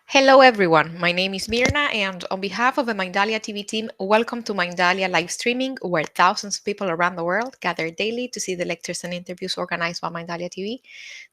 Hello, everyone. My name is Mirna, and on behalf of the Mindalia TV team, welcome to Mindalia live streaming, where thousands of people around the world gather daily to see the lectures and interviews organized by Mindalia TV.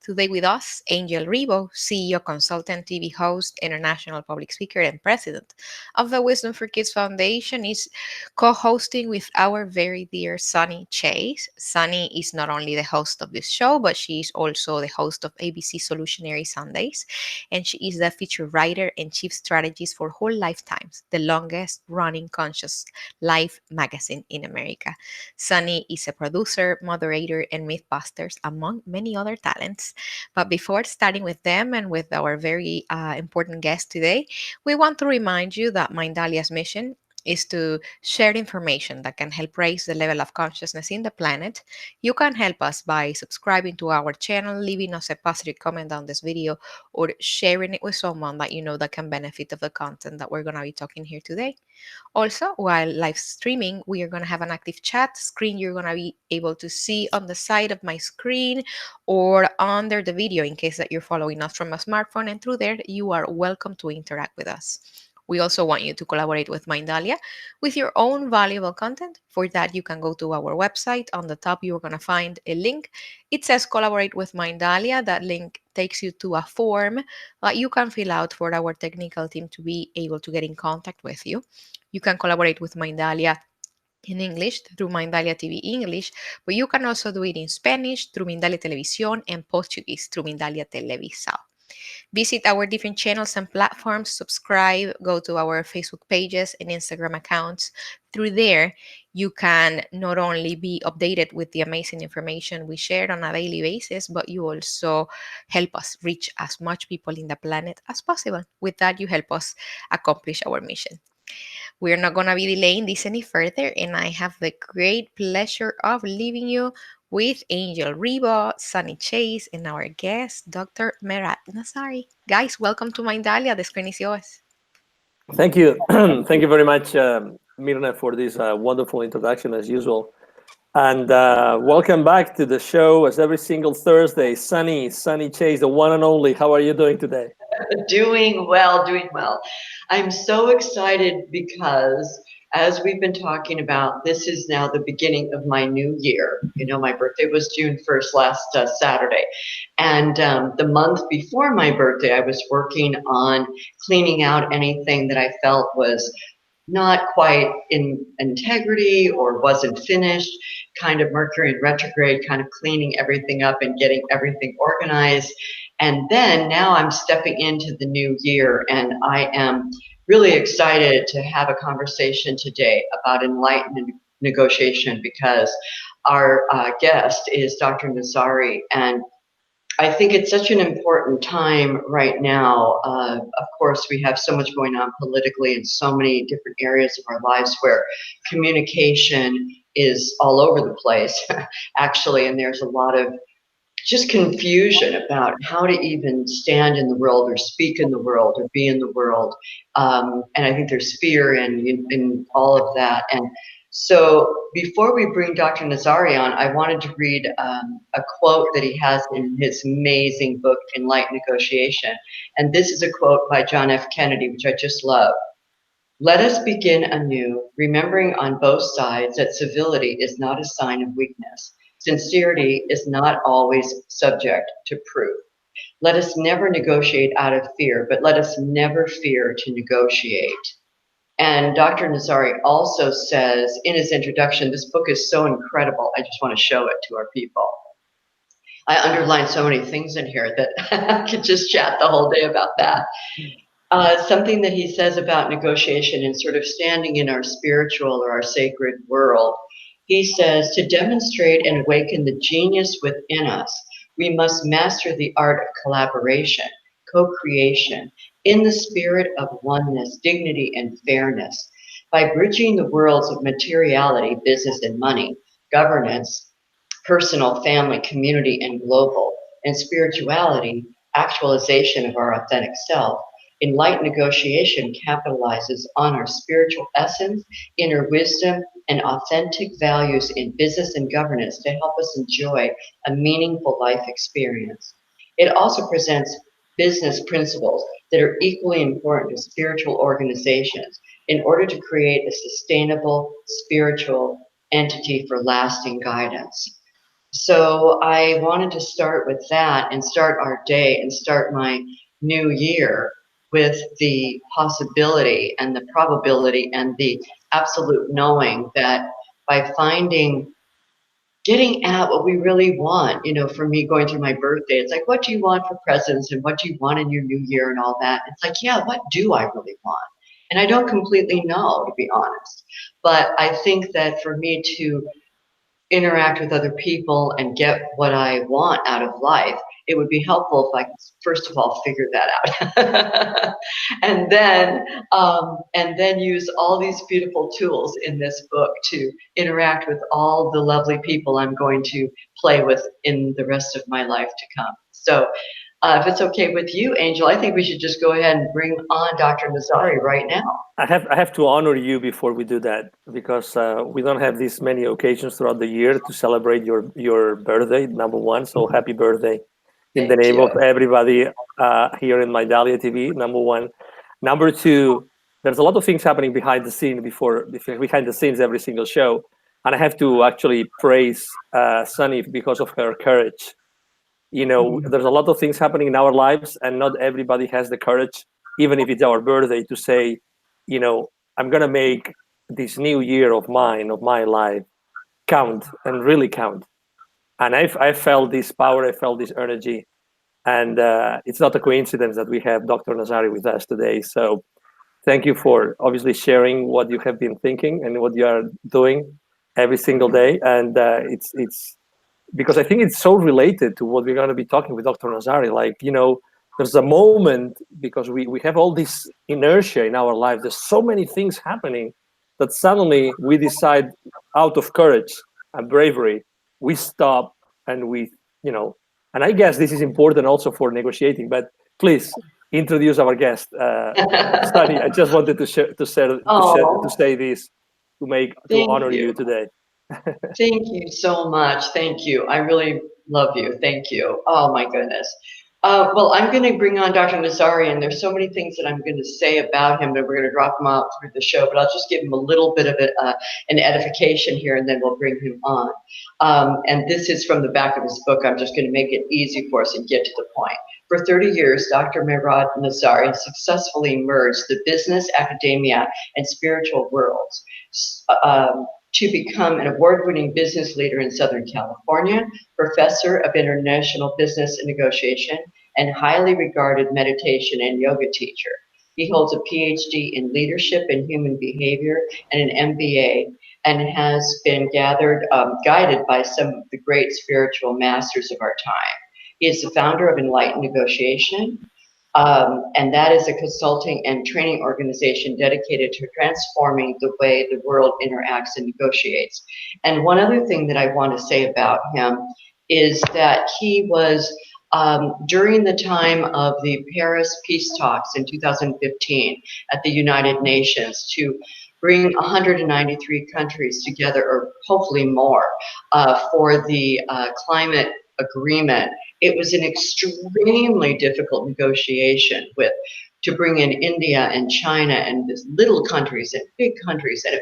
Today, with us, Angel Ribo, CEO, consultant, TV host, international public speaker, and president of the Wisdom for Kids Foundation, is co hosting with our very dear Sunny Chayes. Sunny is not only the host of this show, but she is also the host of ABC Solutionary Sundays, and she is the feature writer and chief strategist for Whole Lifetimes, the longest running conscious life magazine in America. Sunny is a producer, moderator, and mythbusters, among many other talents. But before starting with them and with our very important guest today, we want to remind you that Mindalia's mission is to share information that can help raise the level of consciousness in the planet. You can help us by subscribing to our channel, leaving us a positive comment on this video, or sharing it with someone that you know that can benefit of the content that we're going to be talking here today. Also, while live streaming, we are going to have an active chat screen you're going to be able to see on the side of my screen or under the video in case that you're following us from a smartphone, and through there you are welcome to interact with us. We also want you to collaborate with Mindalia with your own valuable content. For that, you can go to our website. On the top, you're going to find a link. It says Collaborate with Mindalia. That link takes you to a form that you can fill out for our technical team to be able to get in contact with you. You can collaborate with Mindalia in English through Mindalia TV English, but you can also do it in Spanish through Mindalia Televisión and Portuguese through Mindalia Televisão. Visit our different channels and platforms, subscribe, go to our Facebook pages and Instagram accounts. Through there, you can not only be updated with the amazing information we share on a daily basis, but you also help us reach as much people in the planet as possible. With that, you help us accomplish our mission. We're not going to be delaying this any further, and I have the great pleasure of leaving you with Angel Ribo, Sunny Chayes, and our guest, Dr. Mehrad Nazari. Guys, welcome to Mindalia. The screen is yours. Thank you. Thank you very much, Mirna, for this wonderful introduction, as usual. And welcome back to the show as every single Thursday. Sunny Chayes, the one and only. How are you doing today? Doing well, doing well. I'm so excited because as we've been talking about, this is now the beginning of my new year. You know, my birthday was June 1st last Saturday. And the month before my birthday, I was working on cleaning out anything that I felt was not quite in integrity or wasn't finished, kind of Mercury in retrograde, kind of cleaning everything up and getting everything organized. And then now I'm stepping into the new year, and I am really excited to have a conversation today about enlightened negotiation, because our guest is Dr. Nazari, and I think it's such an important time right now. Of course, we have so much going on politically in so many different areas of our lives where communication is all over the place, actually, and there's a lot of just confusion about how to even stand in the world or speak in the world or be in the world. And I think there's fear in all of that. And so before we bring Dr. Nazari on, I wanted to read a quote that he has in his amazing book, Enlightened Negotiation. And this is a quote by John F. Kennedy, which I just love. "Let us begin anew, remembering on both sides that civility is not a sign of weakness. Sincerity is not always subject to proof. Let us never negotiate out of fear, but let us never fear to negotiate." And Dr. Nazari also says in his introduction, this book is so incredible, I just want to show it to our people. I underlined so many things in here that I could just chat the whole day about that. Something that he says about negotiation and sort of standing in our spiritual or our sacred world. He says, to demonstrate and awaken the genius within us, we must master the art of collaboration, co-creation, in the spirit of oneness, dignity, and fairness. By bridging the worlds of materiality, business and money, governance, personal, family, community, and global, and spirituality, actualization of our authentic self, enlightened negotiation capitalizes on our spiritual essence, inner wisdom, and authentic values in business and governance to help us enjoy a meaningful life experience. It also presents business principles that are equally important to spiritual organizations in order to create a sustainable spiritual entity for lasting guidance. So I wanted to start with that and start our day and start my new year with the possibility and the probability and the absolute knowing that by getting at what we really want, for me going through my birthday, it's like, what do you want for presents and what do you want in your new year and all that? It's like, yeah, what do I really want? And I don't completely know, to be honest. But I think that for me to interact with other people and get what I want out of life, it would be helpful if I could first of all figure that out, and then use all these beautiful tools in this book to interact with all the lovely people I'm going to play with in the rest of my life to come. So, if it's okay with you, Angel, I think we should just go ahead and bring on Dr. Nazari right now. I have to honor you before we do that, because we don't have this many occasions throughout the year to celebrate your birthday, number one. So happy birthday in the name of everybody here in Mindalia TV, number one. Number two, there's a lot of things happening behind the scenes every single show. And I have to actually praise Sunny because of her courage. There's a lot of things happening in our lives, and not everybody has the courage, even if it's our birthday, to say, I'm going to make this new year of my life count and really count. And I felt this power, I felt this energy. And it's not a coincidence that we have Dr. Nazari with us today. So thank you for obviously sharing what you have been thinking and what you are doing every single day. And it's because I think it's so related to what we're going to be talking with Dr. Nazari. Like, there's a moment, because we have all this inertia in our life. There's so many things happening that suddenly we decide, out of courage and bravery, we stop and and I guess this is important also for negotiating, but please introduce our guest. Sunny, I just wanted to say this to honor you today. Thank you so much. Thank you. I really love you. Thank you. Oh my goodness. Well, I'm going to bring on Dr. Nazari, and there's so many things that I'm going to say about him, and we're going to drop him out through the show, but I'll just give him a little bit of an edification here, and then we'll bring him on. And this is from the back of his book. I'm just going to make it easy for us and get to the point. For 30 years, Dr. Mehrad Nazari successfully merged the business, academia, and spiritual worlds to become an award-winning business leader in Southern California, professor of international business and negotiation, and highly regarded meditation and yoga teacher. He holds a PhD in leadership and human behavior and an MBA, and has been guided by some of the great spiritual masters of our time. He is the founder of Enlightened Negotiation, and that is a consulting and training organization dedicated to transforming the way the world interacts and negotiates. And one other thing that I want to say about him is that he was, during the time of the Paris peace talks in 2015 at the United Nations, to bring 193 countries together, or hopefully more, for the climate agreement. It was an extremely difficult negotiation to bring in India and China and these little countries and big countries, and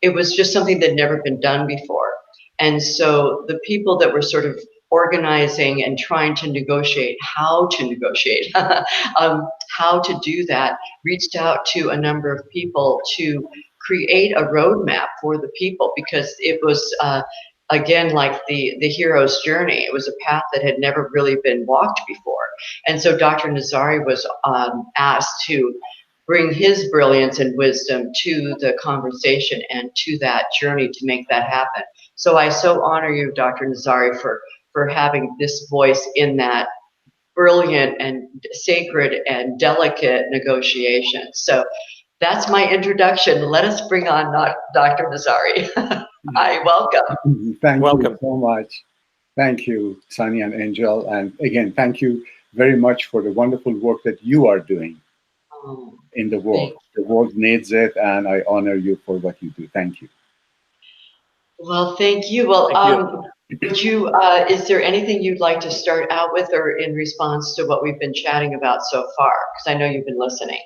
it was just something that had never been done before. And so the people that were sort of organizing and trying to negotiate how to do that, reached out to a number of people to create a roadmap for the people, because it was again, like the hero's journey. It was a path that had never really been walked before. And so Dr. Nazari was asked to bring his brilliance and wisdom to the conversation and to that journey to make that happen. So I so honor you, Dr. Nazari, for having this voice in that brilliant and sacred and delicate negotiation. So that's my introduction. Let us bring on Dr. Nazari. Hi, welcome. Thank you so much. Thank you, Sunny and Angel. And again, thank you very much for the wonderful work that you are doing in the world. The world needs it, and I honor you for what you do. Thank you. Well, thank you. Well, Would you, is there anything you'd like to start out with or in response to what we've been chatting about so far? Because I know you've been listening.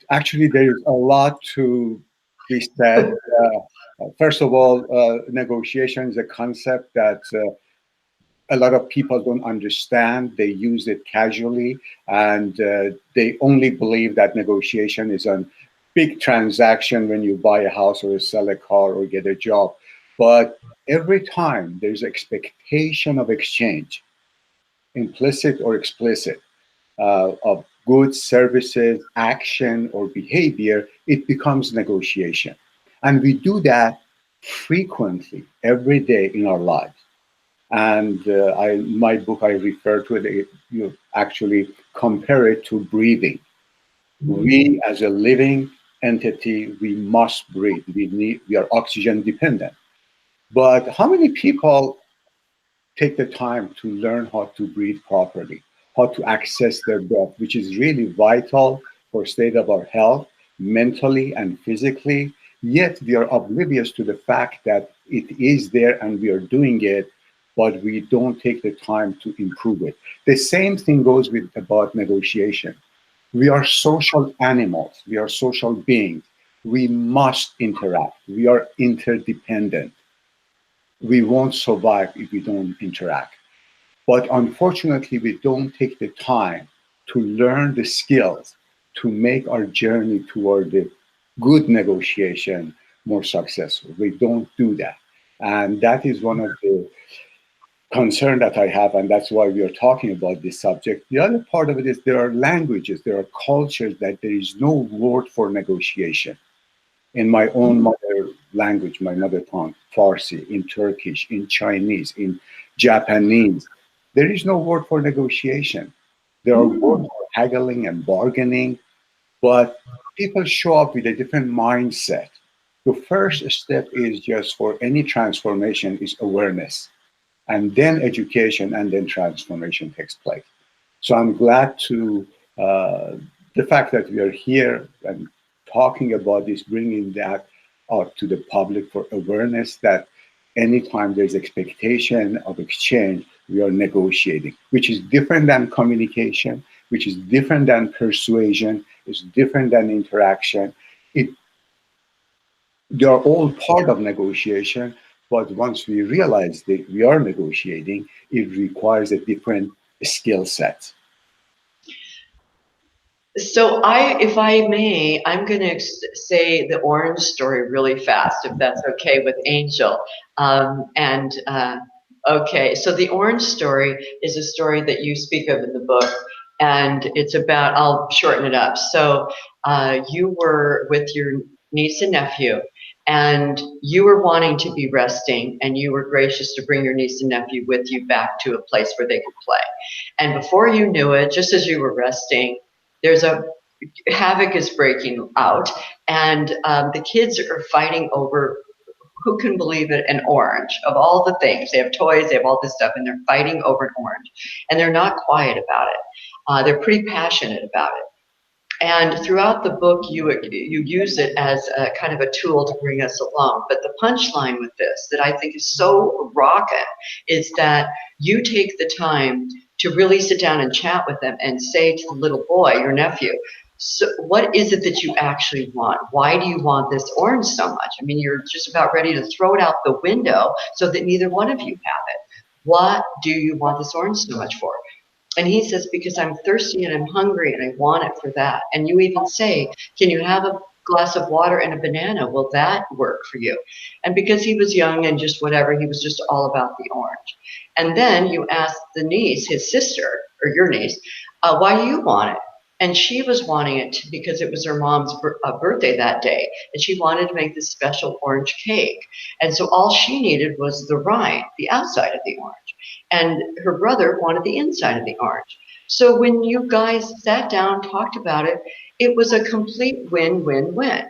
Actually, there's a lot to be said. First of all, negotiation is a concept that a lot of people don't understand. They use it casually, and they only believe that negotiation is a big transaction when you buy a house or sell a car or get a job. But every time there's expectation of exchange, implicit or explicit, of goods, services, action, or behavior, it becomes negotiation. And we do that frequently every day in our lives. And my book, I refer to it, you actually compare it to breathing. We, as a living entity, we must breathe. We are oxygen dependent. But how many people take the time to learn how to breathe properly, how to access their breath, which is really vital for state of our health, mentally and physically. Yet we are oblivious to the fact that it is there and we are doing it, but we don't take the time to improve it. The same thing goes with about negotiation. We are social animals. We are social beings. We must interact. We are interdependent. We won't survive if we don't interact. But unfortunately, we don't take the time to learn the skills to make our journey toward the good negotiation more successful. We don't do that. And that is one of the concern that I have, and that's why we are talking about this subject. The other part of it is there are languages, there are cultures that there is no word for negotiation. In my own mother language, my mother tongue, Farsi, in Turkish, in Chinese, in Japanese, there is no word for negotiation. There are words for haggling and bargaining, but people show up with a different mindset. The first step is just for any transformation is awareness, and then education, and then transformation takes place. So I'm glad to the fact that we are here and talking about this, bringing that out to the public for awareness that anytime there's expectation of exchange, we are negotiating, which is different than communication, which is different than persuasion, is different than interaction. It, they are all part of negotiation, but once we realize that we are negotiating, it requires a different skill set. So if I may, I'm going to say the orange story really fast, if that's okay with Angel. Okay, so the orange story is a story that you speak of in the book, and it's about, I'll shorten it up. So you were with your niece and nephew, and you were wanting to be resting, and you were gracious to bring your niece and nephew with you back to a place where they could play. And before you knew it, just as you were resting, there's a havoc is breaking out, and the kids are fighting over, who can believe it, an orange. Of all the things, they have toys, they have all this stuff, and they're fighting over an orange, and they're not quiet about it. They're pretty passionate about it. And throughout the book, you use it as a kind of a tool to bring us along. But the punchline with this that I think is so rocking is that you take the time to really sit down and chat with them and say to the little boy, your nephew, so what is it that you actually want? Why do you want this orange so much? I mean, you're just about ready to throw it out the window so that neither one of you have it. What do you want this orange so much for? And he says, because I'm thirsty and I'm hungry and I want it for that. And you even say, can you have a glass of water and a banana? Will that work for you? And because he was young and just whatever, he was just all about the orange. And then you ask the niece, his sister, or your niece, why do you want it? And she was wanting it because it was her mom's birthday that day. And she wanted to make this special orange cake. And so all she needed was the rind, the outside of the orange. And her brother wanted the inside of the orange. So when you guys sat down, talked about it, it was a complete win-win-win.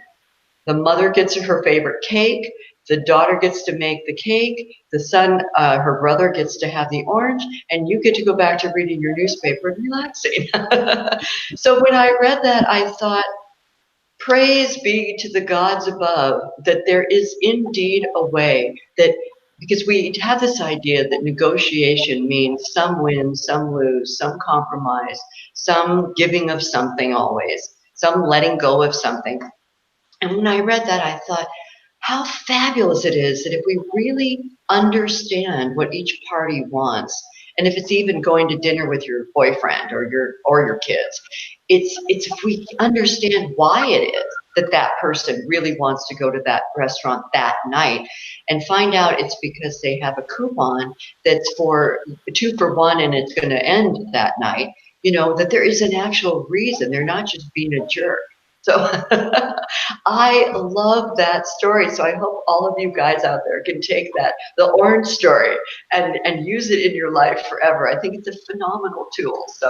The mother gets her favorite cake. The daughter gets to make the cake. The son, her brother, gets to have the orange. And you get to go back to reading your newspaper and relaxing. So when I read that, I thought, praise be to the gods above that there is indeed a way that because we have this idea that negotiation means some win, some lose, some compromise, some giving of something always, some letting go of something. And when I read that, I thought, how fabulous it is that if we really understand what each party wants, and if it's even going to dinner with your boyfriend or your kids, it's if we understand why it is that that person really wants to go to that restaurant that night, and find out it's because they have a coupon that's for 2 for 1 and it's going to end that night. That there is an actual reason. They're not just being a jerk. So I love that story. So I hope all of you guys out there can take the orange story, and use it in your life forever. I think it's a phenomenal tool. So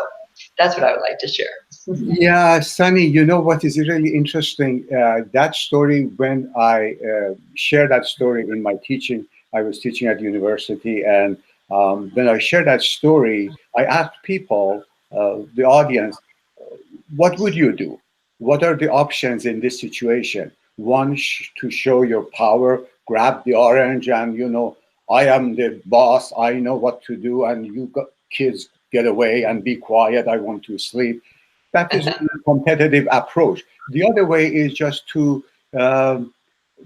that's what I would like to share. Yeah, Sunny, you know what is really interesting? That story, when I share that story in my teaching, I was teaching at university, and when I share that story, I asked people, the audience, what would you do? What are the options in this situation? One, to show your power, grab the orange, and I am the boss. I know what to do, and you kids get away and be quiet. I want to sleep. That is a competitive approach. The other way is just to,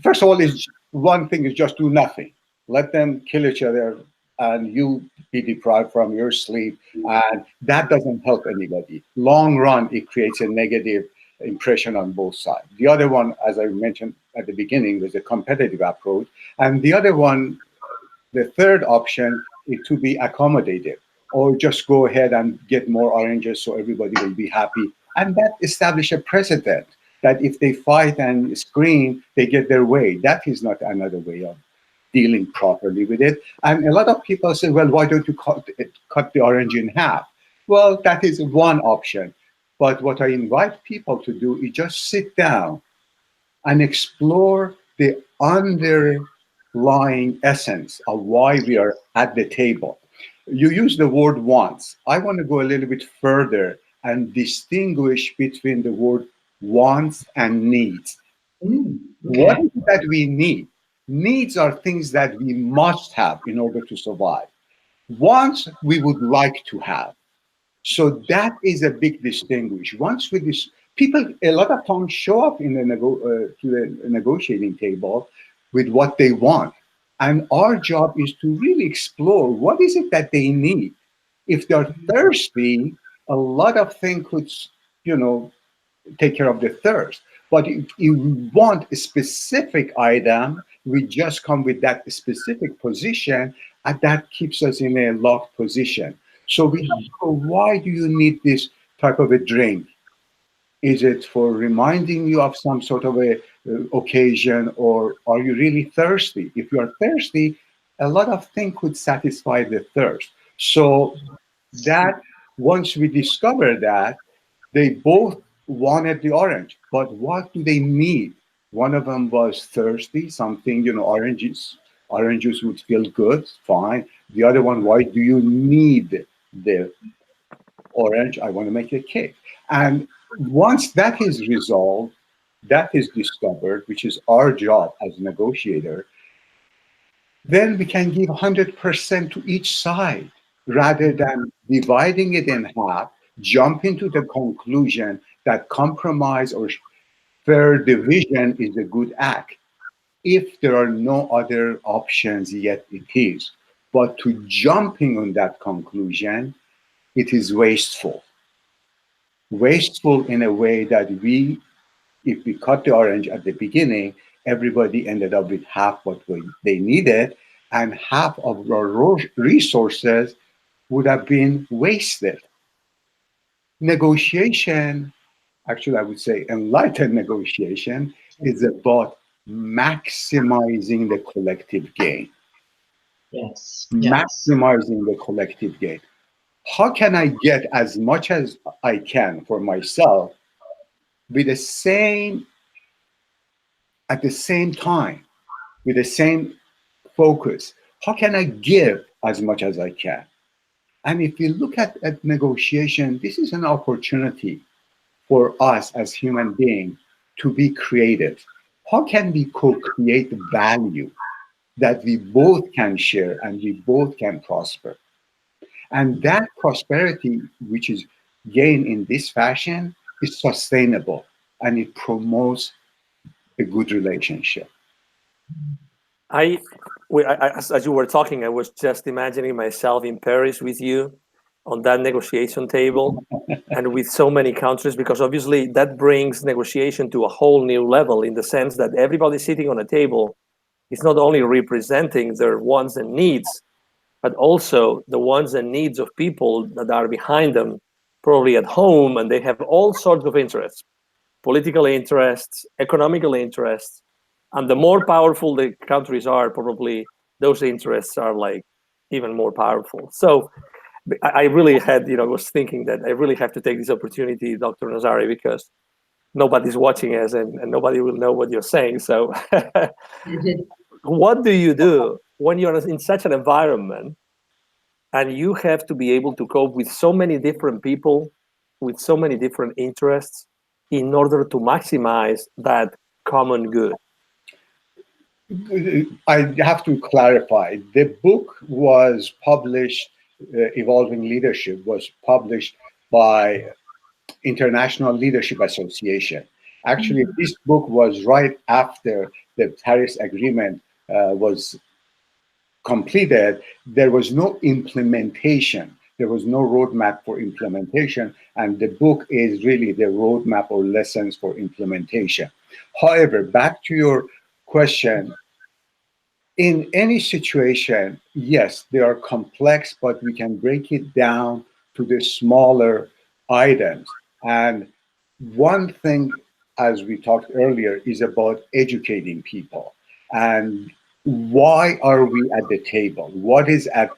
first of all, is one thing is just do nothing. Let them kill each other, and you be deprived from your sleep, and that doesn't help anybody. Long run, it creates a negative impression on both sides. The other one, as I mentioned at the beginning, was a competitive approach, and the other one, the third option, is to be accommodative, or just go ahead and get more oranges so everybody will be happy. And that establish a precedent that if they fight and scream, they get their way. That is not another way of dealing properly with it. And a lot of people say, well, why don't you cut the orange in half? Well, that is one option. But what I invite people to do is just sit down and explore the underlying essence of why we are at the table. You use the word wants. I want to go a little bit further and distinguish between the word wants and needs. What Okay. is it that we need? Needs are things that we must have in order to survive. Wants we would like to have. So that is a big distinguish. Once with this, people a lot of times show up in the to the negotiating table with what they want, and our job is to really explore what is it that they need. If they're thirsty, a lot of things could, you know, take care of the thirst. But if you want a specific item, we just come with that specific position, and that keeps us in a locked position. So we have to go, why do you need this type of a drink? Is it for reminding you of some sort of a occasion, or are you really thirsty? If you are thirsty, a lot of things could satisfy the thirst. So that once we discover that, they both wanted the orange, but what do they need? One of them was thirsty, something, orange juice would feel good, fine. The other one, why do you need the orange? I want to make a cake. And once that is resolved, that is discovered, which is our job as a negotiator, then we can give 100% to each side rather than dividing it in half, jump into the conclusion that compromise or fair division is a good act. If there are no other options yet, it is. But to jumping on that conclusion, it is wasteful. Wasteful in a way that if we cut the orange at the beginning, everybody ended up with half what they needed, and half of our resources would have been wasted. Negotiation, actually, I would say enlightened negotiation, is about maximizing the collective gain. Yes. Yes. Maximizing the collective gain. How can I get as much as I can for myself with the same, at the same time, with the same focus? How can I give as much as I can? And if you look at negotiation, this is an opportunity for us as human beings to be creative. How can we co-create value? that we both can share and we both can prosper. And that prosperity, which is gained in this fashion, is sustainable and it promotes a good relationship. I, as you were talking, I was just imagining myself in Paris with you on that negotiation table and with so many countries, because obviously that brings negotiation to a whole new level in the sense that everybody sitting on a table is not only representing their wants and needs, but also the wants and needs of people that are behind them, probably at home, and they have all sorts of interests, political interests, economical interests. And the more powerful the countries are, probably those interests are like even more powerful. So I really had, was thinking that I really have to take this opportunity, Dr. Nazari, because nobody's watching us and nobody will know what you're saying. So what do you do when you're in such an environment and you have to be able to cope with so many different people, with so many different interests in order to maximize that common good? I have to clarify. The book was published, Evolving Leadership was published by International Leadership Association. Actually, this book was right after the Paris Agreement was completed. There was no implementation. There was no roadmap for implementation, and the book is really the roadmap or lessons for implementation. However, back to your question, in any situation, yes, they are complex, but we can break it down to the smaller items. And one thing, as we talked earlier, is about educating people. And why are we at the table? What is at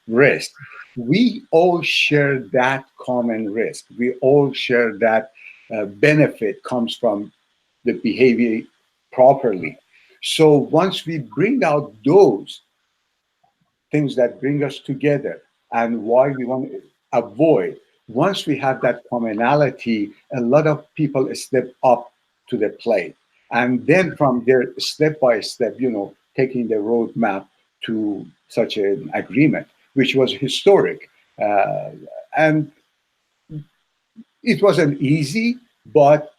risk? We all share that common risk. We all share that benefit comes from the behavior properly. So once we bring out those things that bring us together and why we want to avoid, once we have that commonality, a lot of people step up to the plate. And then from there, step by step, taking the roadmap to such an agreement, which was historic. And it wasn't easy, but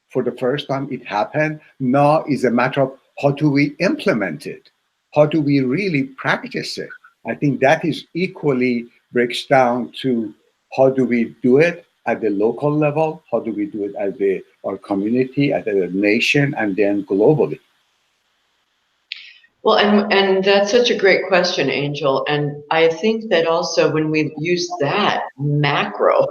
for the first time it happened. Now is a matter of how do we implement it? How do we really practice it? I think that is equally breaks down to how do we do it at the local level? How do we do it at our community, at the nation, and then globally? Well, and that's such a great question, Angel. And I think that also when we use that macro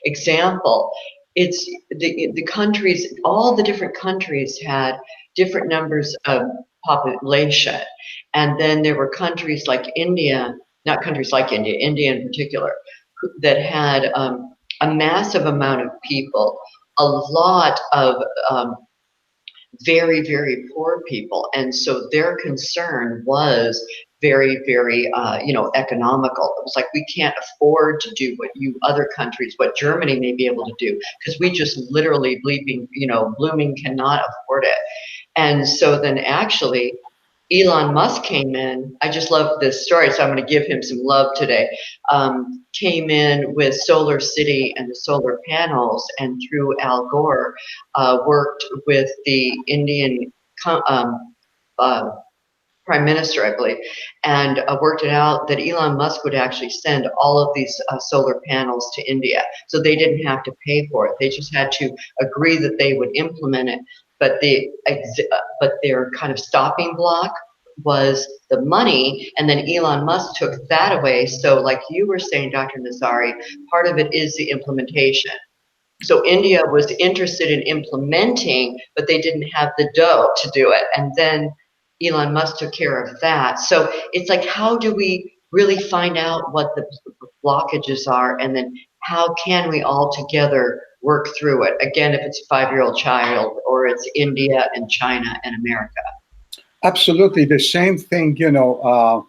example, it's the countries, all the different countries had different numbers of population. And then there were countries like India, not countries like India, India in particular, that had a massive amount of people, a lot of very, very poor people. And so their concern was very, very, economical. It was like, we can't afford to do what you other countries, what Germany may be able to do, because we just literally blooming cannot afford it. And so then actually, Elon Musk came in. I just love this story, so I'm going to give him some love today. Came in with Solar City and the solar panels, and through Al Gore, worked with the Indian prime minister, I believe, and worked it out that Elon Musk would actually send all of these solar panels to India. So they didn't have to pay for it. They just had to agree that they would implement it. But their kind of stopping block was the money, and then Elon Musk took that away. So like you were saying, Dr. Nazari, part of it is the implementation. So India was interested in implementing, but they didn't have the dough to do it. And then Elon Musk took care of that. So it's like, how do we really find out what the blockages are, and then how can we all together work through it? Again, if it's a 5-year-old child, or it's India and China and America. Absolutely. The same thing, the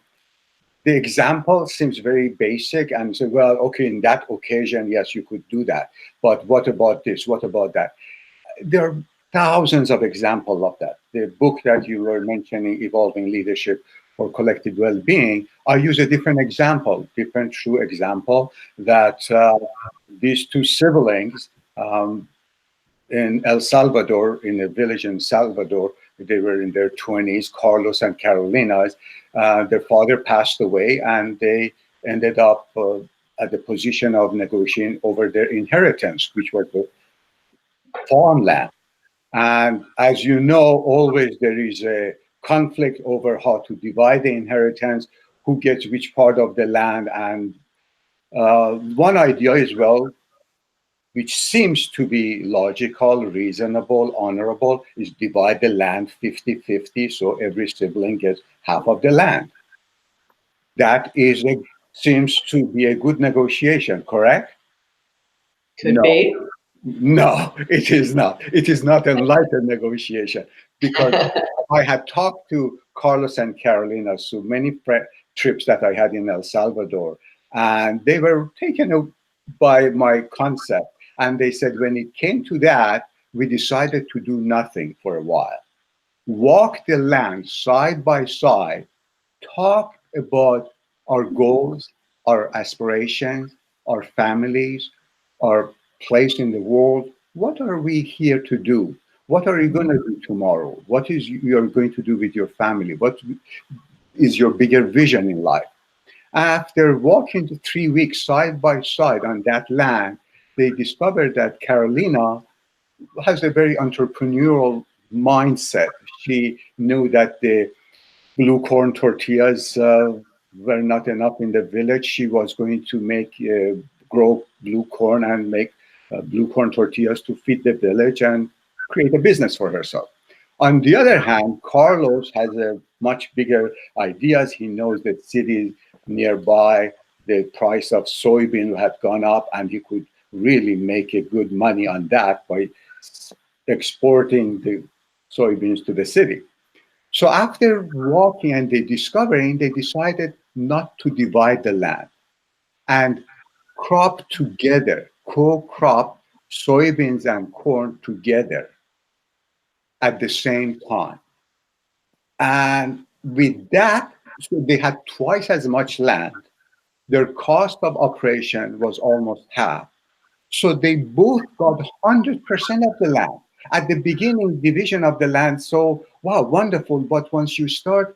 example seems very basic and say, well, okay, in that occasion, yes, you could do that. But what about this? What about that? There are thousands of examples of that. The book that you were mentioning, Evolving Leadership for Collective Well-Being, I use a different example, different true example, that these two siblings in El Salvador, in a village in Salvador, they were in their 20s, Carlos and Carolina. Their father passed away, and they ended up at the position of negotiating over their inheritance, which was the farmland. And as you know, always there is a conflict over how to divide the inheritance, who gets which part of the land. And one idea is, well, which seems to be logical, reasonable, honorable, is divide the land 50-50, so every sibling gets half of the land. That seems to be a good negotiation, correct? Could No. be. No, it is not. It is not enlightened negotiation, because I had talked to Carlos and Carolina, so many trips that I had in El Salvador, and they were taken by my concept. And they said, when it came to that, we decided to do nothing for a while. Walk the land side by side, talk about our goals, our aspirations, our families, our place in the world. What are we here to do? What are you going to do tomorrow? What is you're going to do with your family? What is your bigger vision in life? After walking 3 weeks side by side on that land, they discovered that Carolina has a very entrepreneurial mindset. She knew that the blue corn tortillas were not enough in the village. She was going to grow blue corn and make blue corn tortillas to feed the village and create a business for herself. On the other hand, Carlos has a much bigger ideas. He knows that cities nearby, the price of soybean had gone up, and he could really make a good money on that by exporting the soybeans to the city. So after walking and they decided not to divide the land and crop together, co-crop soybeans and corn together at the same time. And with that, so they had twice as much land. Their cost of operation was almost half. So they both got 100% of the land. At the beginning, division of the land, so wow, wonderful. But once you start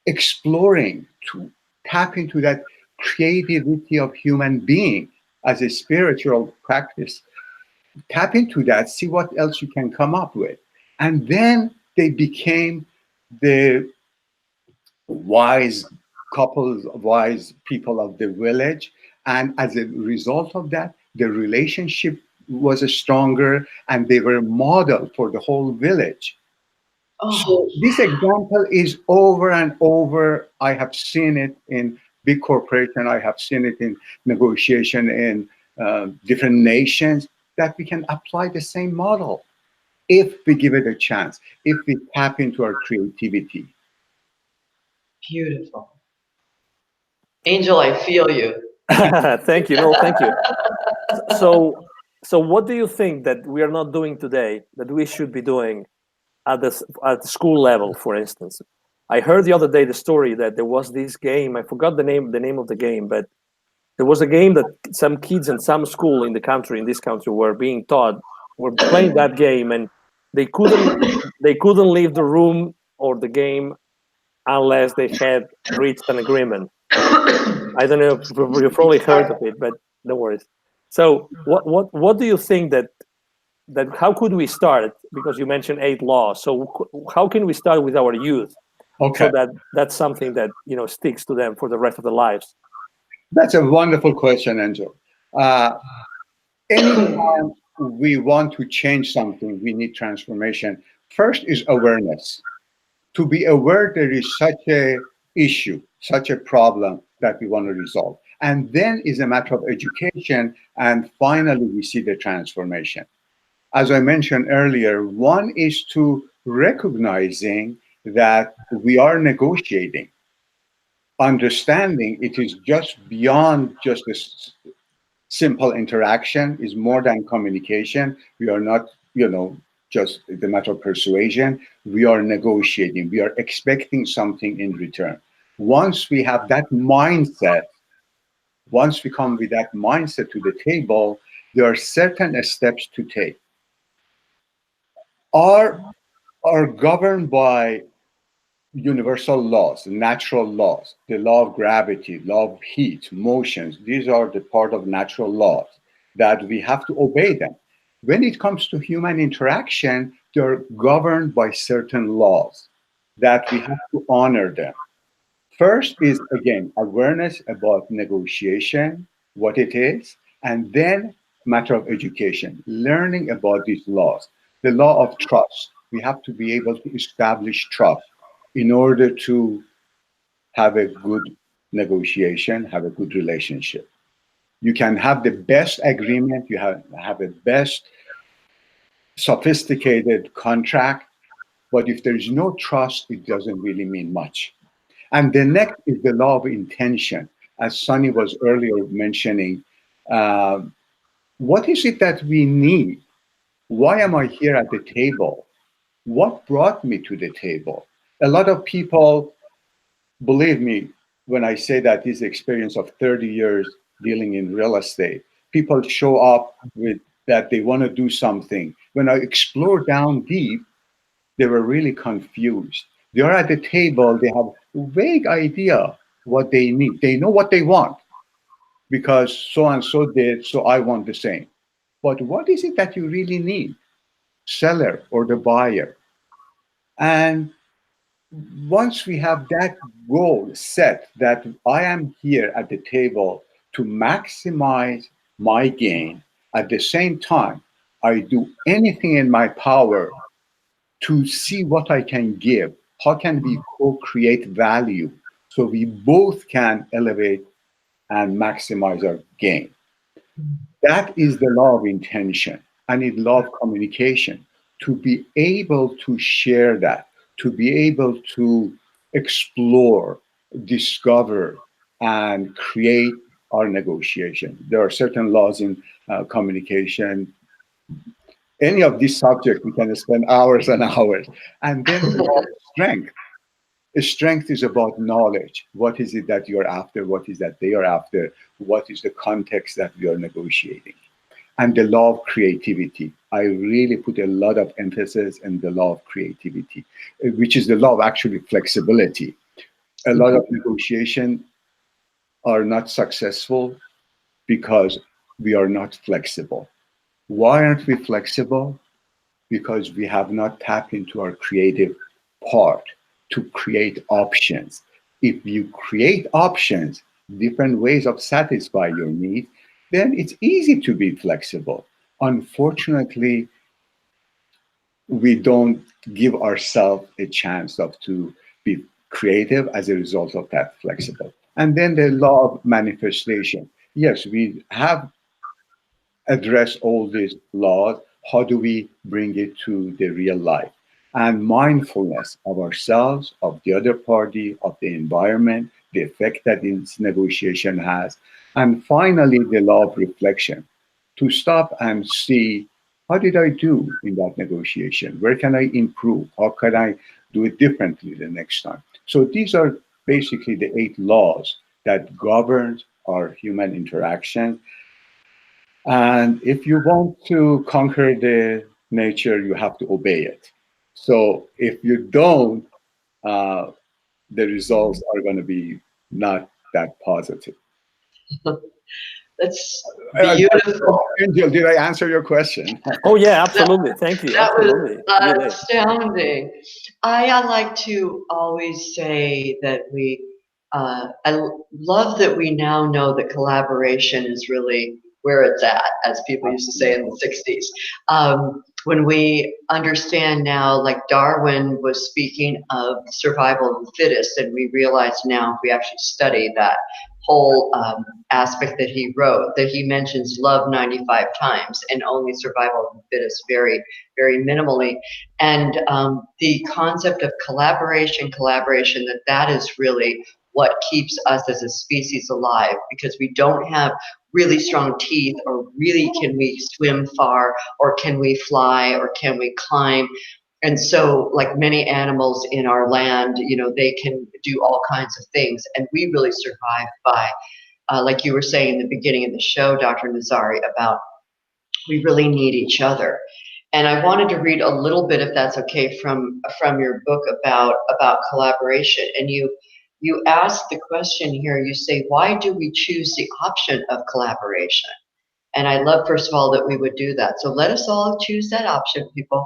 exploring to tap into that creativity of human being as a spiritual practice, tap into that, see what else you can come up with. And then they became the wise couples, wise people of the village. And as a result of that, the relationship was stronger, and they were a model for the whole village. So this example is over and over. I have seen it in big corporation. I have seen it in negotiation in different nations, that we can apply the same model if we give it a chance, if we tap into our creativity. Beautiful. Angel, I feel you. Thank you. No, thank you. So what do you think that we are not doing today that we should be doing at the school level, for instance? I heard the other day the story that there was this game. I forgot the name of the game, but there was a game that some kids in some school in this country, were playing that game, and they couldn't leave the room or the game unless they had reached an agreement. I don't know if you've probably heard of it, but no worries. So what do you think that how could we start? Because you mentioned 8 laws. So how can we start with our youth? Okay. So that's something that sticks to them for the rest of their lives. That's a wonderful question, Angel. Anytime we want to change something, we need transformation. First is awareness. To be aware there is such a issue, such a problem that we want to resolve. And then is a matter of education, and finally we see the transformation. As I mentioned earlier, one is to recognizing that we are negotiating, understanding it is just beyond just a simple interaction, is more than communication. We are not, just the matter of persuasion. We are negotiating. We are expecting something in return. Once we have that mindset, once we come with that mindset to the table, there are certain steps to take. Are governed by universal laws, natural laws, the law of gravity, law of heat, motions. These are the part of natural laws that we have to obey them. When it comes to human interaction, they're governed by certain laws that we have to honor them. First is, again, awareness about negotiation, what it is, and then matter of education, learning about these laws. The law of trust. We have to be able to establish trust in order to have a good negotiation, have a good relationship. You can have the best agreement, you have the best sophisticated contract, but if there is no trust, it doesn't really mean much. And the next is the law of intention. As Sunny was earlier mentioning, uh, what is it that we need? Why am I here at the table? What brought me to the table? A lot of people, believe me, when I say that this experience of 30 years dealing in real estate, people show up with that they want to do something. When I explore down deep, they were really confused. They are at the table, they have a vague idea what they need. They know what they want because so and so did, so I want the same. But what is it that you really need? Seller or the buyer? And once we have that goal set that I am here at the table to maximize my gain, at the same time, I do anything in my power to see what I can give. How can we co-create value so we both can elevate and maximize our gain? That is the law of intention and the law of communication. To be able to share that, to be able to explore, discover, and create our negotiation. There are certain laws in communication. Any of these subjects, we can spend hours and hours. And then the law of strength. Strength is about knowledge. What is it that you're after? What is that they are after? What is the context that we are negotiating? And the law of creativity. I really put a lot of emphasis in the law of creativity, which is the law of actually flexibility. A lot of negotiation are not successful because we are not flexible. Why aren't we flexible? Because we have not tapped into our creative part to create options. If you create options, different ways of satisfy your needs, then it's easy to be flexible. Unfortunately, we don't give ourselves a chance of to be creative as a result of that flexible. And then the law of manifestation. Yes, we have addressed all these laws. How do we bring it to the real life? And mindfulness of ourselves, of the other party, of the environment, the effect that this negotiation has. And finally, the law of reflection, to stop and see, how did I do in that negotiation? Where can I improve? How can I do it differently the next time? So these are basically the 8 laws that govern our human interaction. And if you want to conquer the nature, you have to obey it. So if you don't, the results are going to be not that positive. That's beautiful. Angel, did I answer your question? Oh yeah, absolutely. Thank you. That Absolutely. was astounding. I like to always say that love that we now know that collaboration is really where it's at, as people used to say in the 60s. When we understand now, like Darwin was speaking of survival of the fittest, and we realize now if we actually study that whole aspect that he wrote, that he mentions love 95 times and only survival of the fittest very, very minimally. And the concept of collaboration, that is really what keeps us as a species alive, because we don't have really strong teeth, or really can we swim far, or can we fly, or can we climb. And so, like many animals in our land, they can do all kinds of things. And we really survive by, like you were saying in the beginning of the show, Dr. Nazari, about we really need each other. And I wanted to read a little bit, if that's okay, from your book about collaboration. And you ask the question here. You say, why do we choose the option of collaboration? And I love, first of all, that we would do that. So let us all choose that option, people.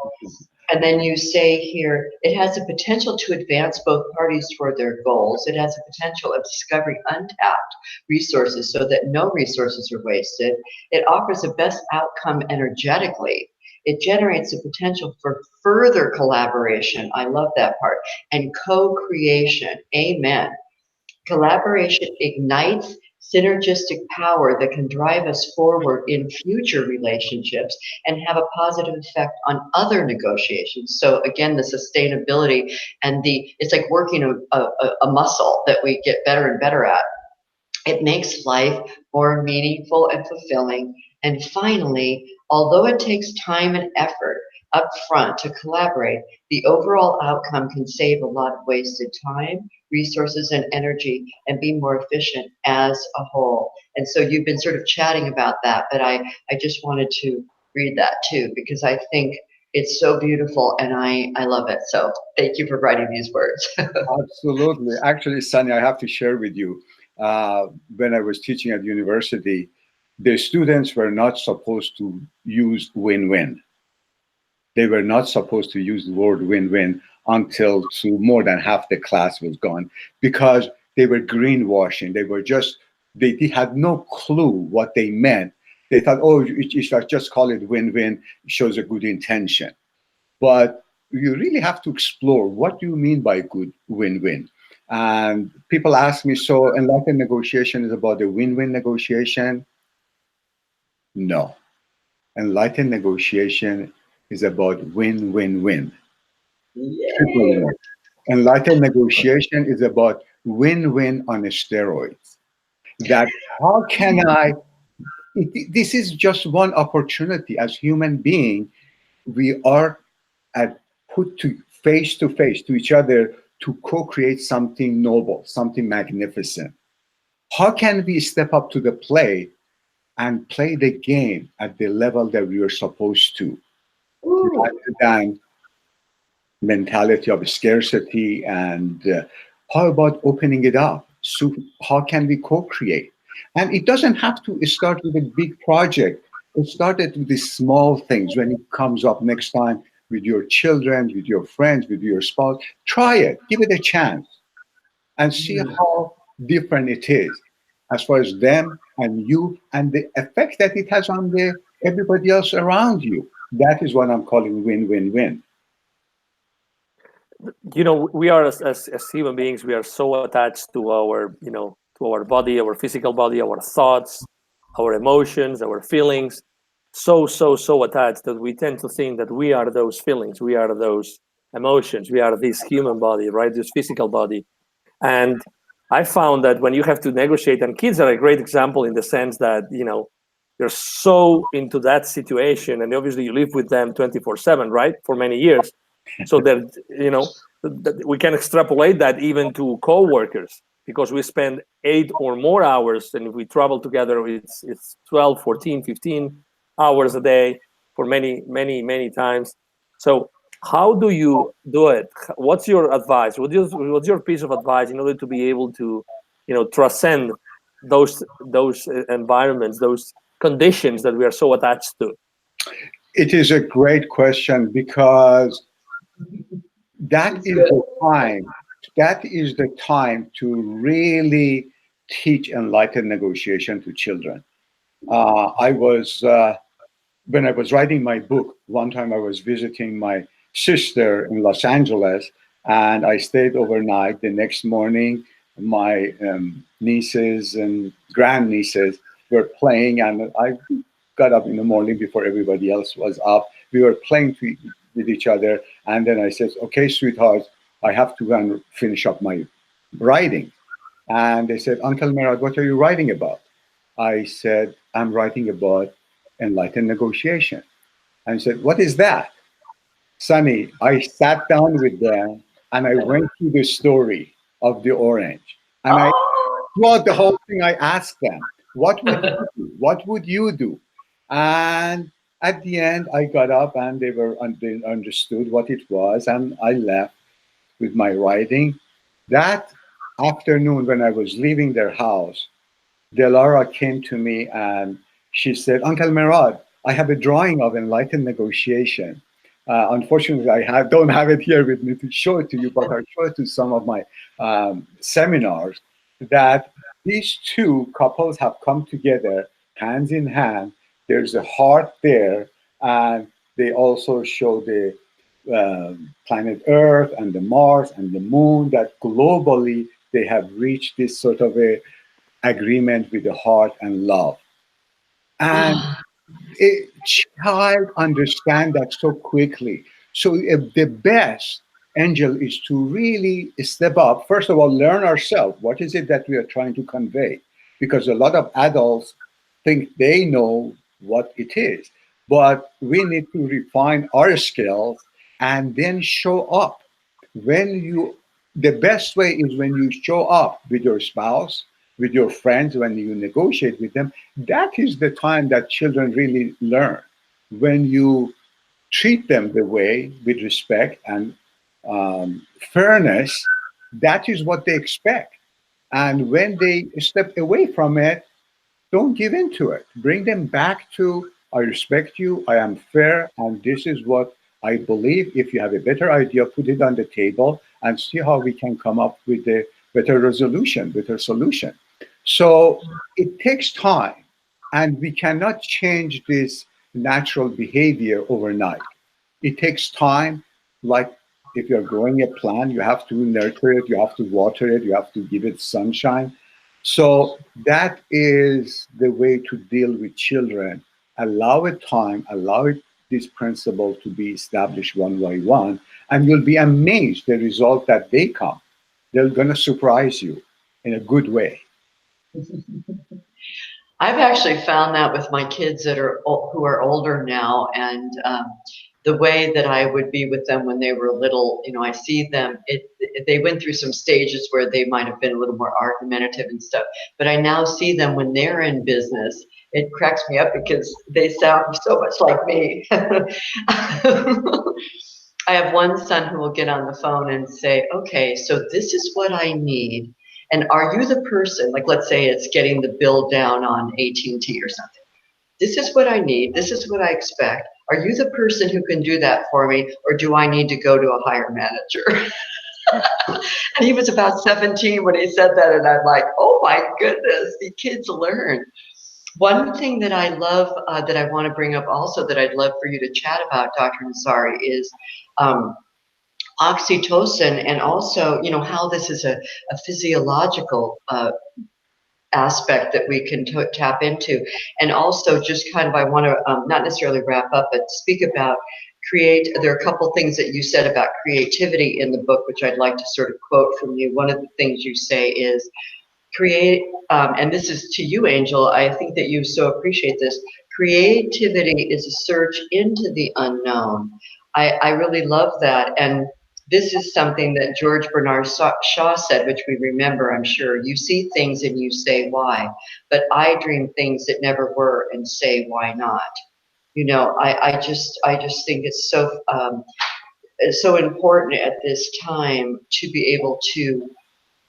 And then you say here, it has the potential to advance both parties toward their goals. It has the potential of discovering untapped resources so that no resources are wasted. It offers the best outcome energetically. It generates the potential for further collaboration. I love that part. And co-creation. Amen. Collaboration ignites synergistic power that can drive us forward in future relationships and have a positive effect on other negotiations. So again, the sustainability and it's like working a muscle that we get better and better at. It makes life more meaningful and fulfilling. And finally, although it takes time and effort up front to collaborate, the overall outcome can save a lot of wasted time, resources, and energy, and be more efficient as a whole. And so you've been sort of chatting about that, but I just wanted to read that too, because I think it's so beautiful and I love it. So thank you for writing these words. Absolutely. Actually, Sunny, I have to share with you, when I was teaching at university, the students were not supposed to use win-win. They were not supposed to use the word win-win until more than half the class was gone, because they were greenwashing. They had no clue what they meant. They thought, oh, if I just call it win-win, it shows a good intention. But you really have to explore, what do you mean by good win-win? And people ask me, so enlightened negotiation is about a win-win negotiation? No. Enlightened negotiation is about win-win-win. Triple win. Enlightened negotiation is about win-win on steroids. That how can this is just one opportunity. As human beings, we are put face to face to each other to co-create something noble, something magnificent. How can we step up to the plate and play the game at the level that we are supposed to, rather than mentality of scarcity? And how about opening it up? So how can we co-create? And it doesn't have to start with a big project. It started with these small things. When it comes up next time with your children, with your friends, with your spouse, try it, give it a chance, and see how different it is as far as them and you, and the effect that it has on everybody else around you. That is what I'm calling win-win-win. We are as human beings, we are so attached to our to our body, our physical body, our thoughts, our emotions, our feelings, so attached that we tend to think that we are those feelings, we are those emotions, we are this human body, right, this physical body. And I found that when you have to negotiate, and kids are a great example in the sense that you're so into that situation, and obviously you live with them 24/7, right, for many years. So that we can extrapolate that even to co-workers, because we spend 8 or more hours, and if we travel together, it's 12, 14, 15 hours a day for many times. So how do you do it? What's your advice? What's your piece of advice in order to be able to transcend those environments, those conditions that we are so attached to? It is a great question, because that is the time to really teach enlightened negotiation to children. When I was writing my book, one time I was visiting my sister in Los Angeles, and I stayed overnight. The next morning, my nieces and grandnieces were playing, and I got up in the morning before everybody else was up. We were playing with each other, and then I said, okay, sweethearts, I have to go and finish up my writing. And they said, Uncle Mehrad, what are you writing about? I said, I'm writing about enlightened negotiation. And he said, what is that? Sunny, I sat down with them and I went through the story of the orange. And I, Oh, throughout the whole thing, I asked them, what would you do? What would you do? And at the end, I got up and they understood what it was. And I left with my writing. That afternoon, when I was leaving their house, Delara came to me and she said, Uncle Merad, I have a drawing of enlightened negotiation. Unfortunately, don't have it here with me to show it to you, but I show it to some of my seminars that these two couples have come together hands in hand. There's a heart there, and they also show the planet Earth and the Mars and the Moon, that globally they have reached this sort of a agreement with the heart and love. And a child understand that so quickly. So the best, Angel, is to really step up. First of all, learn ourselves. What is it that we are trying to convey? Because a lot of adults think they know what it is. But we need to refine our skills and then show up. The best way is when you show up with your spouse, with your friends, when you negotiate with them. That is the time that children really learn. When you treat them the way, with respect and fairness, that is what they expect. And when they step away from it, don't give in to it. Bring them back to, I respect you, I am fair, and this is what I believe. If you have a better idea, put it on the table and see how we can come up with a better resolution, better solution. So it takes time, and we cannot change this natural behavior overnight. It takes time, like if you're growing a plant, you have to nurture it, you have to water it, you have to give it sunshine. So that is the way to deal with children. Allow it time, allow it this principle to be established one by one, and you'll be amazed the result that they come. They're gonna surprise you in a good way. I've actually found that with my kids that are who are older now, and the way that I would be with them when they were little, I see them. They went through some stages where they might have been a little more argumentative and stuff, but I now see them when they're in business. It cracks me up because they sound so much like me. I have one son who will get on the phone and say, okay, so this is what I need. And are you the person, like let's say it's getting the bill down on AT&T or something. This is what I need. This is what I expect. Are you the person who can do that for me, or do I need to go to a higher manager? And he was about 17 when he said that, and I'm like, oh my goodness, the kids learn. One thing that I love that I want to bring up also that I'd love for you to chat about, Dr. Nazari, is oxytocin, and also, how this is a physiological aspect that we can tap into. And also just kind of, I want to not necessarily wrap up, but speak about there are a couple things that you said about creativity in the book, which I'd like to sort of quote from you. One of the things you say is and this is to you, Angel, I think that you so appreciate this. Creativity is a search into the unknown. I really love that. And this is something that George Bernard Shaw said, which we remember, I'm sure. You see things and you say why, but I dream things that never were and say why not. I just think it's so important at this time to be able to.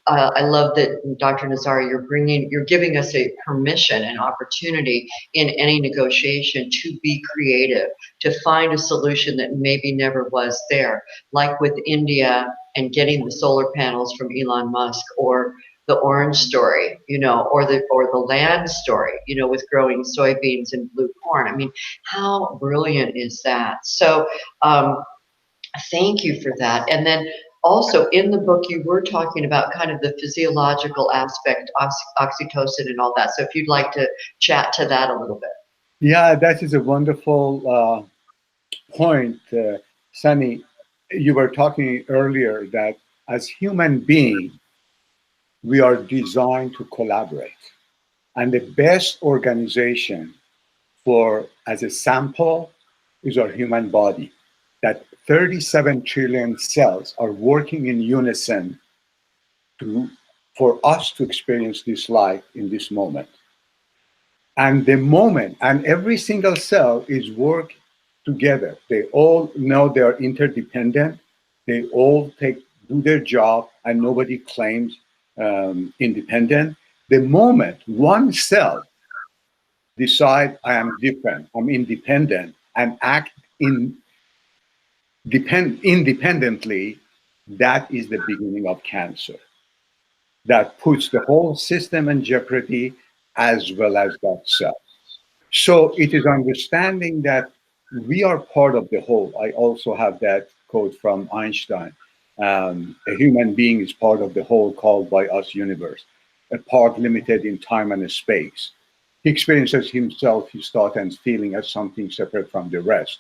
I love that, Dr. Nazari, you're giving us a permission, an opportunity in any negotiation to be creative, to find a solution that maybe never was there, like with India and getting the solar panels from Elon Musk, or the orange story, or the land story, with growing soybeans and blue corn. I mean, how brilliant is that? So, thank you for that. And then also in the book, you were talking about kind of the physiological aspect, oxytocin and all that. So if you'd like to chat to that a little bit. Yeah, that is a wonderful point, Sunny. You were talking earlier that as human beings, we are designed to collaborate. And the best organization for as a sample is our human body. That 37 trillion cells are working in unison to for us to experience this life in this moment. And the moment, and every single cell is work together. They all know they are interdependent. They all do their job, and nobody claims independent. The moment one cell decide I am different, I'm independent, and act independently, that is the beginning of cancer. That puts the whole system in jeopardy as well as that cell. So it is understanding that we are part of the whole. I also have that quote from Einstein. A human being is part of the whole called by us universe, a part limited in time and space. He experiences himself, his thought and feeling as something separate from the rest.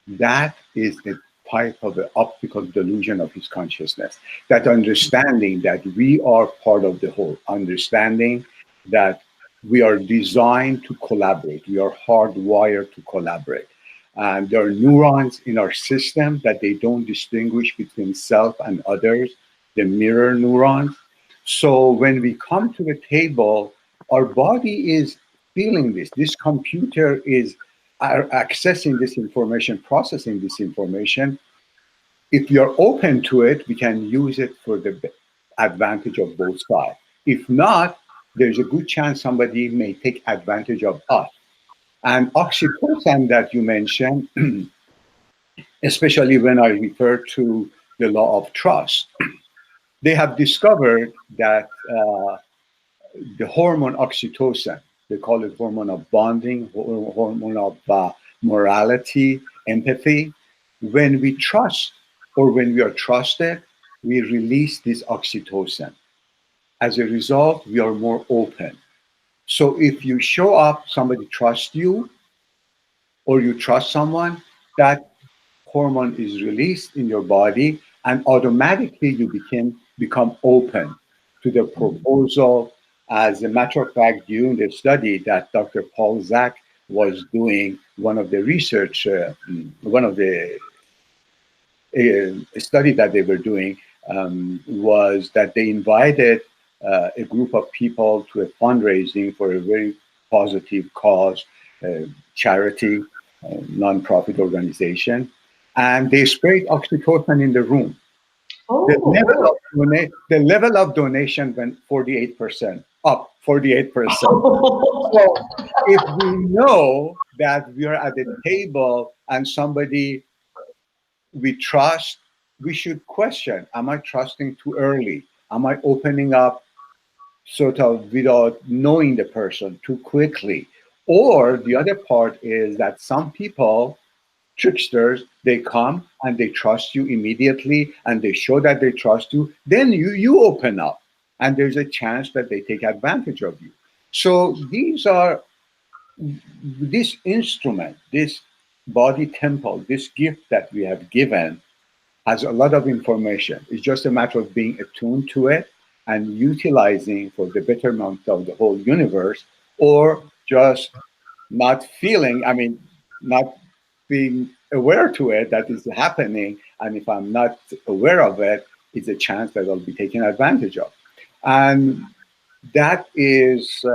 That is the type of the optical delusion of his consciousness. That understanding that we are part of the whole, understanding that we are designed to collaborate. We are hardwired to collaborate. And there are neurons in our system that they don't distinguish between self and others, the mirror neurons. So when we come to the table, our body is feeling this. This computer is accessing this information, processing this information. If you're open to it, we can use it for the advantage of both sides. If not, there's a good chance somebody may take advantage of us. And oxytocin that you mentioned, especially when I refer to the law of trust, they have discovered that the hormone oxytocin, they call it hormone of bonding, hormone of morality, empathy. When we trust or when we are trusted, we release this oxytocin. As a result, we are more open. So if you show up, somebody trusts you, or you trust someone, that hormone is released in your body, and automatically you become open to the proposal. As a matter of fact, during the study that Dr. Paul Zak was doing, one of the study that they were doing was that they invited a group of people to a fundraising for a very positive cause, charity, non-profit organization, and they sprayed oxytocin in the room. Oh. The level of donation went 48% up, 48%. So if we know that we are at a table and somebody we trust, we should question, am I trusting too early? Am I opening up sort of without knowing the person too quickly? Or the other part is that some people, tricksters, they come and they trust you immediately and they show that they trust you. Then you open up and there's a chance that they take advantage of you. So this instrument, this body temple, this gift that we have given has a lot of information. It's just a matter of being attuned to it and utilizing for the betterment of the whole universe, or just not being aware to it that is happening. And if I'm not aware of it, it's a chance that I'll be taken advantage of. And that is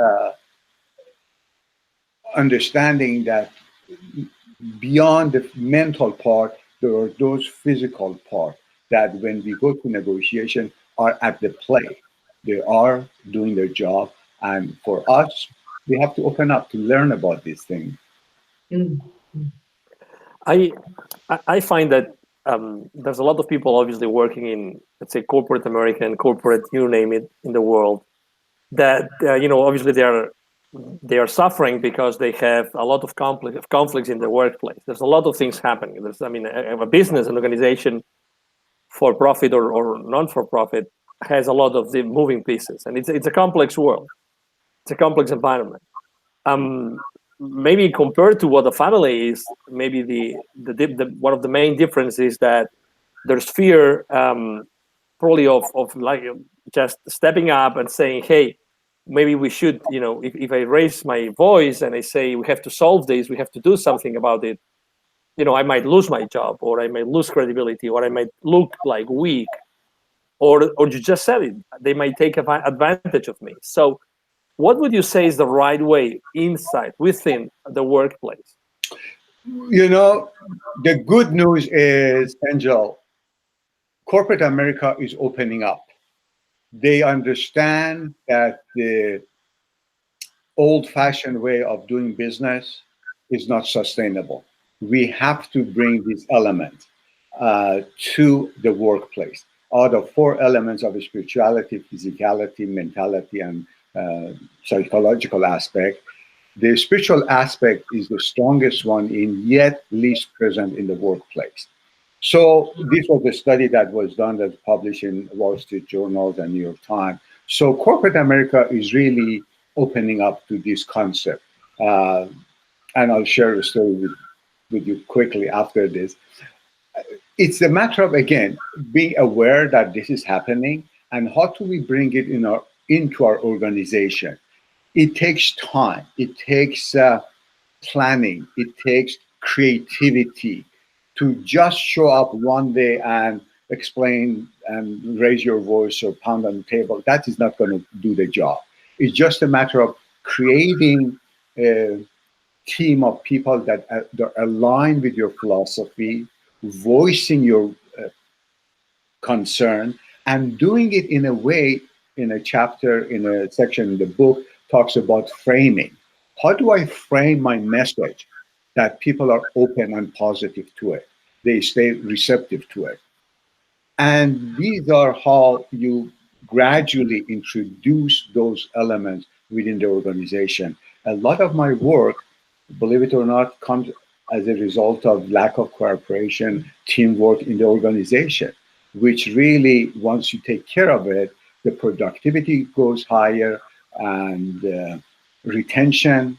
understanding that beyond the mental part, there are those physical parts that when we go to negotiation are at the play. They are doing their job. And for us, we have to open up to learn about these things. I find that there's a lot of people obviously working in, let's say, corporate American, corporate, you name it, in the world, that obviously they are suffering because they have a lot of conflicts in their workplace. There's a lot of things happening. A business, an organization, for profit or non-for-profit, has a lot of the moving pieces, and it's a complex world. It's a complex environment. Maybe compared to what a family is, maybe the one of the main differences is that there's fear, probably of like just stepping up and saying, hey, maybe we should, if I raise my voice and I say we have to solve this, we have to do something about it, I might lose my job, or I might lose credibility, or I might look like weak, or you just said it, they might take advantage of me. So what would you say is the right way inside, within the workplace? The good news is, Angel, corporate America is opening up. They understand that the old-fashioned way of doing business is not sustainable. We have to bring these elements to the workplace. Out of four elements of spirituality, physicality, mentality, and psychological aspect, the spiritual aspect is the strongest one and yet least present in the workplace. So this was a study that was done, that's published in Wall Street Journals and New York Times. So corporate America is really opening up to this concept. And I'll share a story with you quickly after this. It's a matter of, again, being aware that this is happening and how do we bring it into our organization. It takes time. It takes planning. It takes creativity. To just show up one day and explain and raise your voice or pound on the table, that is not going to do the job. It's just a matter of creating a team of people that are aligned with your philosophy, voicing your concern, and doing it in a way, in a chapter, in a section in the book, talks about framing. How do I frame my message that people are open and positive to it? They stay receptive to it. And these are how you gradually introduce those elements within the organization. A lot of my work, believe it or not, comes as a result of lack of cooperation, teamwork in the organization, which really, once you take care of it, the productivity goes higher, and retention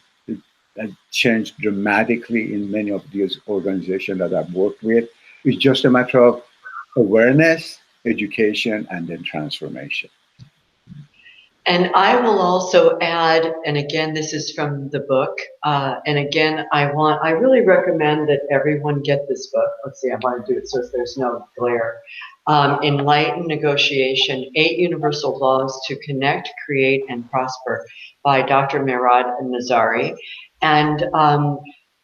has changed dramatically in many of these organizations that I've worked with. It's just a matter of awareness, education, and then transformation. And I will also add, and again, this is from the book. And again, I really recommend that everyone get this book. Let's see, I want to do it so there's no glare. Enlightened Negotiation, 8 Universal Laws to Connect, Create, and Prosper by Dr. Mehrad Nazari. And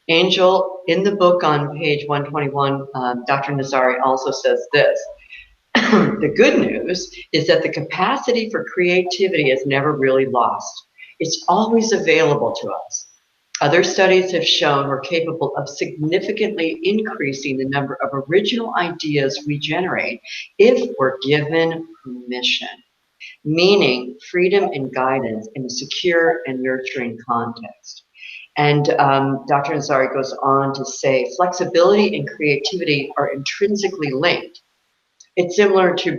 Angel, in the book on page 121, Dr. Nazari also says this. The good news is that the capacity for creativity is never really lost. It's always available to us. Other studies have shown we're capable of significantly increasing the number of original ideas we generate if we're given permission, meaning freedom and guidance in a secure and nurturing context. And Dr. Nazari goes on to say, flexibility and creativity are intrinsically linked. It's similar to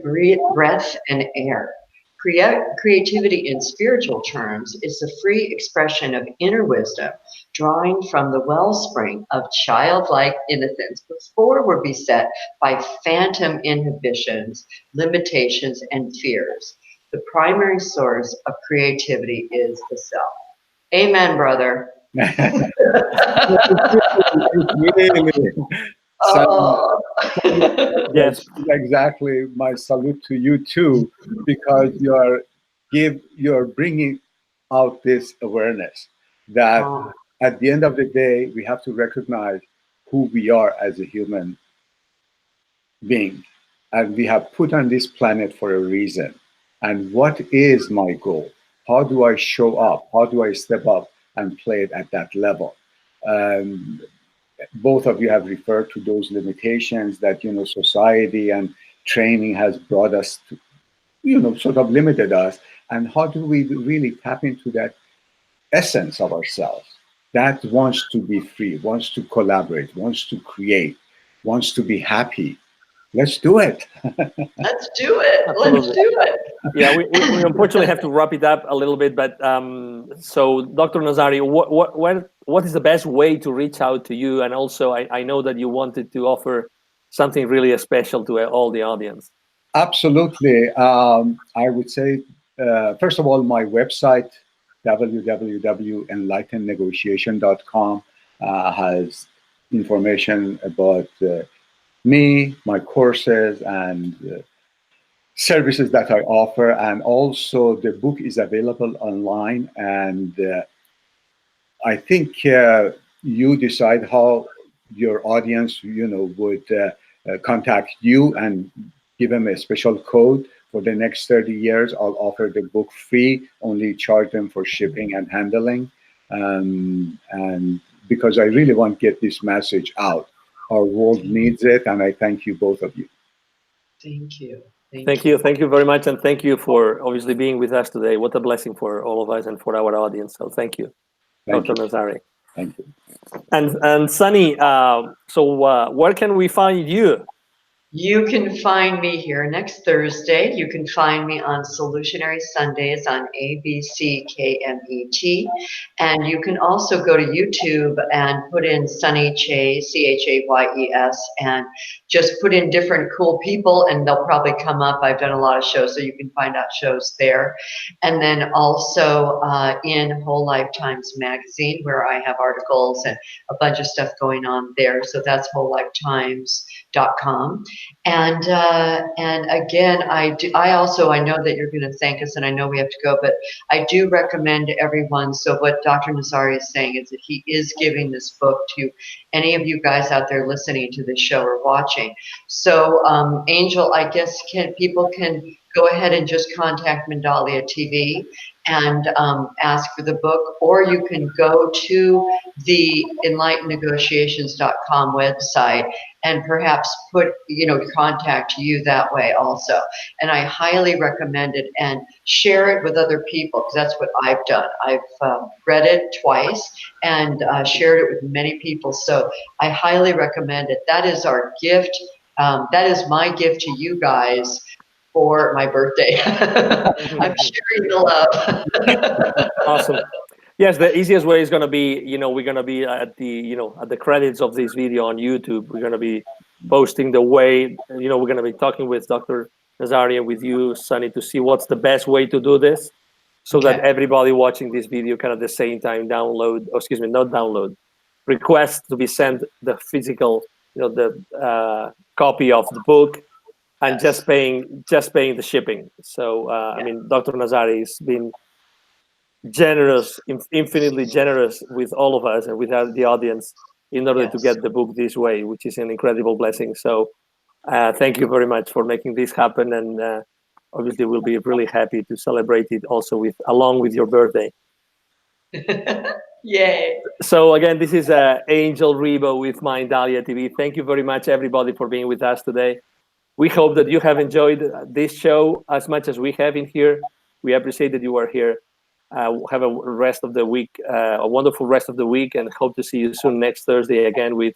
breath and air. Creativity in spiritual terms is the free expression of inner wisdom, drawing from the wellspring of childlike innocence before we're beset by phantom inhibitions, limitations, and fears. The primary source of creativity is the self. Amen, brother. So, Yes, exactly. My salute to you too, because you're bringing out this awareness that at the end of the day, we have to recognize who we are as a human being, and we have put on this planet for a reason. And what is my goal? How do I show up? How do I step up and play it at that level? Both of you have referred to those limitations that society and training has brought us to, sort of limited us. And how do we really tap into that essence of ourselves that wants to be free, wants to collaborate, wants to create, wants to be happy? Let's do it. Let's do it. Absolutely. Let's do it. Yeah, we unfortunately have to wrap it up a little bit, but so Dr. Nazari, what is the best way to reach out to you? And also, I know that you wanted to offer something really special to all the audience. Absolutely. I would say first of all, my website, www.enlightenednegotiation.com, has information about me, my courses, and services that I offer. And also, the book is available online. And I think you decide how your audience, would contact you and give them a special code. For the next 30 years, I'll offer the book free, only charge them for shipping and handling. And because I really want to get this message out. Our world needs it, and I thank you, both of you. Thank you. Thank you very much, and thank you for obviously being with us today. What a blessing for all of us and for our audience. So thank you, Dr. Nazari. Thank you. And Sunny, where can we find you? You can find me here next Thursday. You can find me on Solutionary Sundays on ABCKMET. And you can also go to YouTube and put in Sunny Chayes, Chayes, and just put in different cool people and they'll probably come up. I've done a lot of shows, so you can find out shows there. And then also in Whole Lifetimes magazine, where I have articles and a bunch of stuff going on there. So that's wholelifetimes.com. And again, I know that you're going to thank us, and I know we have to go, but I do recommend everyone. So what Dr. Nazari is saying is that he is giving this book to any of you guys out there listening to this show or watching. So Angel, I guess people can go ahead and just contact Mindalia TV and ask for the book, or you can go to the enlightenednegotiations.com website and perhaps contact you that way also. And I highly recommend it, and share it with other people, because that's what I've done. I've read it twice and shared it with many people. So I highly recommend it. That is our gift. That is my gift to you guys for my birthday. I'm sharing the love. Awesome. Yes, the easiest way is going to be, we're going to be at the credits of this video on YouTube. We're going to be posting the way, we're going to be talking with Dr. Nazari and with you, Sunny, to see what's the best way to do this, so that everybody watching this video can at the same time request to be sent the physical, the copy of the book, and just paying the shipping. So I mean, Dr. Nazari has been generous, infinitely generous with all of us and with the audience in order to get the book this way, which is an incredible blessing. So thank you very much for making this happen, and obviously we'll be really happy to celebrate it also along with your birthday. Yay. So again, this is Angel Rebo with Mindalia TV. Thank you very much, everybody, for being with us today. We hope that you have enjoyed this show as much as we have in here. We appreciate that you are here. Have a rest of the week, a wonderful rest of the week, and hope to see you soon next Thursday again with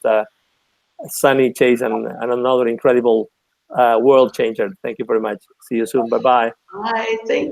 Sunny, Chayes, and another incredible world changer. Thank you very much. See you soon. Bye-bye. Bye. Thank you.